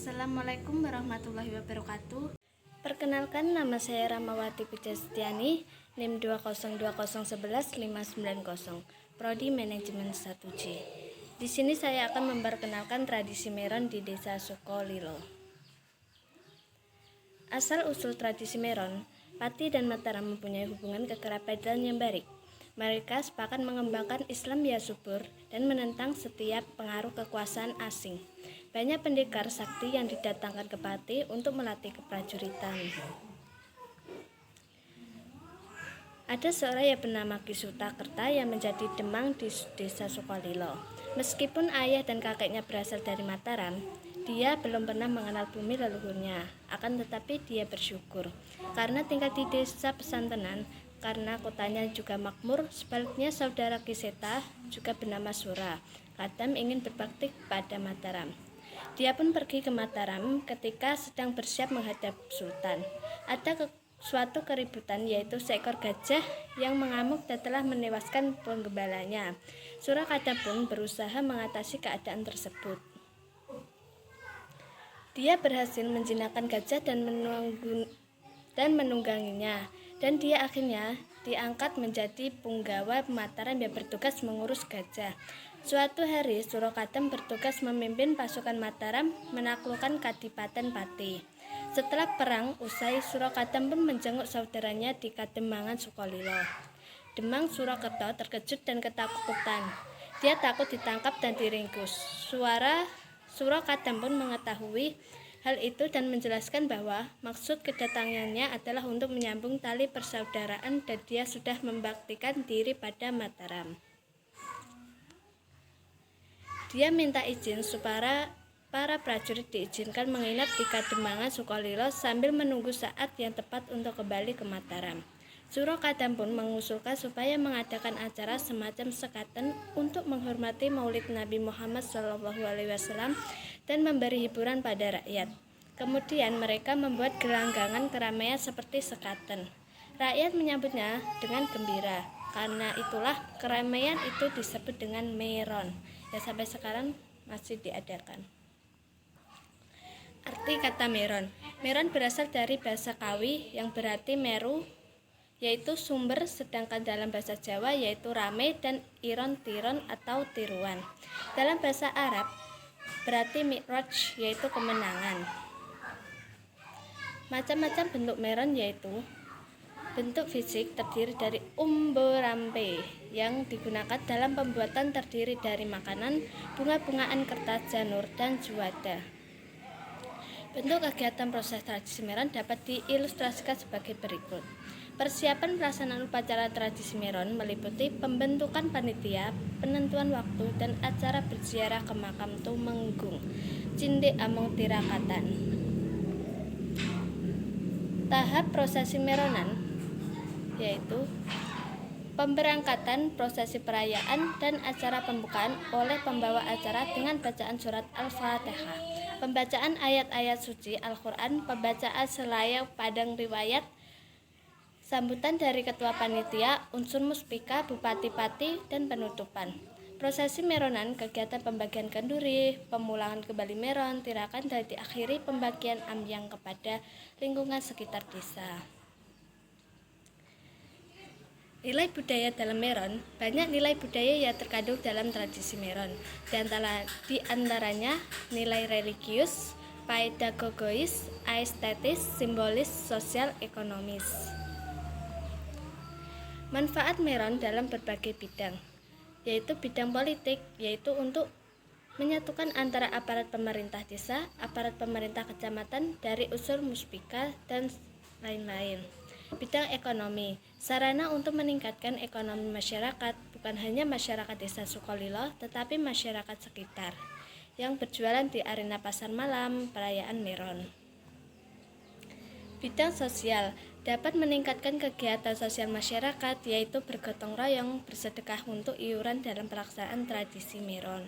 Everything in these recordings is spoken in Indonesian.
Assalamualaikum warahmatullahi wabarakatuh. Perkenalkan, nama saya Ramawati Pujastiani, NIM 202011590, Prodi Manajemen 1J. Di sini saya akan memperkenalkan tradisi Meron di Desa Sukolilo. Asal usul tradisi Meron, Pati dan Mataram mempunyai hubungan kekerabatan yang baik. Mereka sepakat mengembangkan Islam yang subur dan menentang setiap pengaruh kekuasaan asing. Banyak pendekar sakti yang didatangkan ke Pati untuk melatih keprajuritan. Ada seorang yang bernama Ki Sutakerta yang menjadi demang di Desa Sukolilo. Meskipun ayah dan kakeknya berasal dari Mataram, dia belum pernah mengenal bumi leluhurnya. Akan tetapi dia bersyukur karena tinggal di desa pesantrenan, karena kotanya juga makmur. Sebaliknya saudara Kiseta juga bernama Sura. Kadang ingin berbakti pada Mataram. Dia pun pergi ke Mataram ketika sedang bersiap menghadap Sultan. Ada suatu keributan, yaitu seekor gajah yang mengamuk dan telah menewaskan penggembalanya. Surakarta pun berusaha mengatasi keadaan tersebut. Dia berhasil menjinakkan gajah dan menungganginya, dan dia akhirnya diangkat menjadi punggawa Mataram yang bertugas mengurus gajah. Suatu hari Surakarta bertugas memimpin pasukan Mataram menaklukkan Kadipaten Pati. Setelah perang usai, Surakarta pun menjenguk saudaranya di Kademangan Sukolilo. Demang Surakarta terkejut dan ketakutan. Dia takut ditangkap dan diringkus. Surakarta pun mengetahui hal itu dan menjelaskan bahwa maksud kedatangannya adalah untuk menyambung tali persaudaraan dan dia sudah membaktikan diri pada Mataram. Dia minta izin supaya para prajurit diizinkan menginap di Kademangan Sukolilo sambil menunggu saat yang tepat untuk kembali ke Mataram. Surakarta pun mengusulkan supaya mengadakan acara semacam sekaten untuk menghormati Maulid Nabi Muhammad SAW dan memberi hiburan pada rakyat. Kemudian mereka membuat gelanggangan keramaian seperti sekaten. Rakyat menyambutnya dengan gembira. Karena itulah keramaian itu disebut dengan Meron, yang sampai sekarang masih diadakan. Arti kata Meron. Meron berasal dari bahasa Kawi yang berarti Meru, yaitu sumber, sedangkan dalam bahasa Jawa yaitu rame, dan iron tiron atau tiruan. Dalam bahasa Arab berarti mi'raj, yaitu kemenangan. Macam-macam bentuk Meron, yaitu bentuk fisik terdiri dari umbo rampe yang digunakan dalam pembuatan, terdiri dari makanan, bunga-bungaan, kertas, janur, dan juwada. Bentuk kegiatan proses tradisi Meron dapat diilustrasikan sebagai berikut. Persiapan pelaksanaan upacara tradisi Meron meliputi pembentukan panitia, penentuan waktu, dan acara berziarah ke makam Tumenggung, Cinde Among Tirakatan. Tahap prosesi Meronan yaitu pemberangkatan, prosesi perayaan, dan acara pembukaan oleh pembawa acara dengan bacaan surat Al-Fatihah, pembacaan ayat-ayat suci Al-Quran, pembacaan selayak padang riwayat, sambutan dari ketua panitia, unsur muspika, bupati Pati, dan penutupan. Prosesi Meronan, kegiatan pembagian kenduri, pemulangan kembali Meron, tirakan, dan diakhiri pembagian ambyang kepada lingkungan sekitar desa. Nilai budaya dalam Meron. Banyak nilai budaya yang terkandung dalam tradisi Meron. Di antaranya nilai religius, pedagogois, estetis, simbolis, sosial, ekonomis. Manfaat Meron dalam berbagai bidang, yaitu bidang politik, yaitu untuk menyatukan antara aparat pemerintah desa, aparat pemerintah kecamatan dari unsur muspika, dan lain-lain. Bidang ekonomi, sarana untuk meningkatkan ekonomi masyarakat, bukan hanya masyarakat desa Sukolilo, tetapi masyarakat sekitar yang berjualan di arena pasar malam perayaan Meron. Bidang sosial, dapat meningkatkan kegiatan sosial masyarakat, yaitu bergotong royong, bersedekah untuk iuran dalam pelaksanaan tradisi Meron.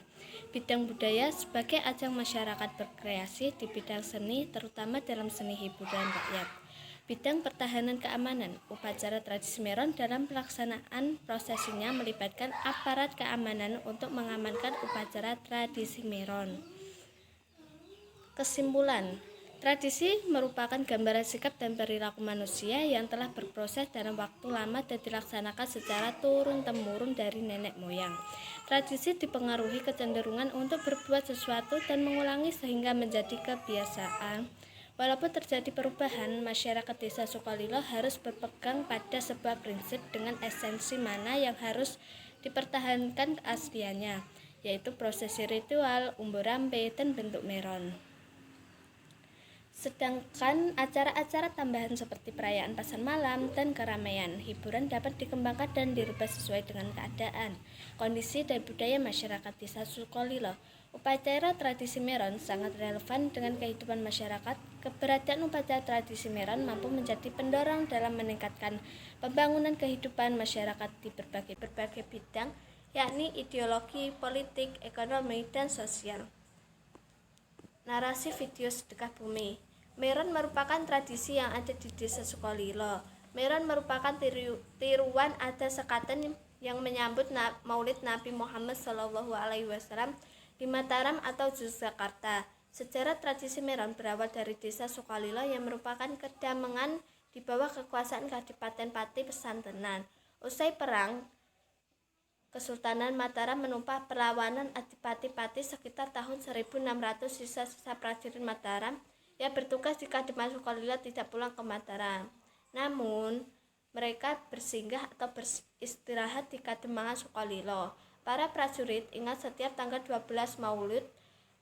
Bidang budaya, sebagai ajang masyarakat berkreasi di bidang seni, terutama dalam seni hiburan rakyat. Bidang pertahanan keamanan, upacara tradisi Meron dalam pelaksanaan prosesinya melibatkan aparat keamanan untuk mengamankan upacara tradisi Meron. Kesimpulan, tradisi merupakan gambaran sikap dan perilaku manusia yang telah berproses dalam waktu lama dan dilaksanakan secara turun-temurun dari nenek moyang. Tradisi dipengaruhi kecenderungan untuk berbuat sesuatu dan mengulangi sehingga menjadi kebiasaan. Walaupun terjadi perubahan, masyarakat desa Sukolilo harus berpegang pada sebuah prinsip dengan esensi mana yang harus dipertahankan keasliannya, yaitu prosesi ritual, umbu rampe, dan bentuk meron. Sedangkan acara-acara tambahan seperti perayaan pasar malam dan keramaian hiburan dapat dikembangkan dan dirubah sesuai dengan keadaan, kondisi dan budaya masyarakat desa Sukolilo. Upacara tradisi meron sangat relevan dengan kehidupan masyarakat. Keberadaan upacara tradisi meron mampu menjadi pendorong dalam meningkatkan pembangunan kehidupan masyarakat di berbagai bidang, yakni ideologi, politik, ekonomi, dan sosial. Narasi video sedekah bumi. Meron merupakan tradisi yang ada di desa Sukolilo. Meron merupakan tiruan adat sekaten yang menyambut Maulid Nabi Muhammad SAW di Mataram atau Yogyakarta. Sejarah tradisi meron berawal dari desa Sukolilo yang merupakan kedamengan di bawah kekuasaan Kadipaten Pati Pesantenan. Usai perang, Kesultanan Mataram menumpah perlawanan Adipati Pati sekitar tahun 1600. Sisa-sisa prajurit Mataram yang bertugas di Kadipaten Sukolilo tidak pulang ke Mataram. Namun, mereka bersinggah atau beristirahat di Kademangan Sukolilo. Para prajurit ingat setiap tanggal 12 Maulid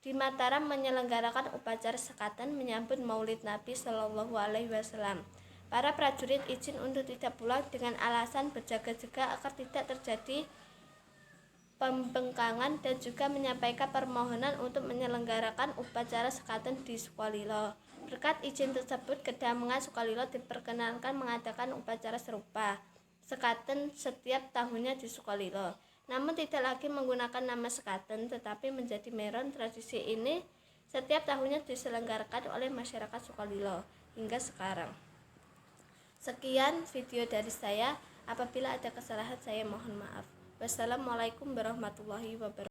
di Mataram menyelenggarakan upacara sekaten menyambut Maulid Nabi SAW. Para prajurit izin untuk tidak pulang dengan alasan berjaga-jaga agar tidak terjadi pembengkangan dan juga menyampaikan permohonan untuk menyelenggarakan upacara sekaten di Sukolilo. Berkat izin tersebut, Kedamengan Sukolilo diperkenankan mengadakan upacara serupa sekaten setiap tahunnya di Sukolilo. Namun tidak lagi menggunakan nama sekaten tetapi menjadi meron. Tradisi ini setiap tahunnya diselenggarakan oleh masyarakat Sukolilo hingga sekarang. Sekian video dari saya. Apabila ada kesalahan saya mohon maaf. Wassalamualaikum warahmatullahi wabarakatuh.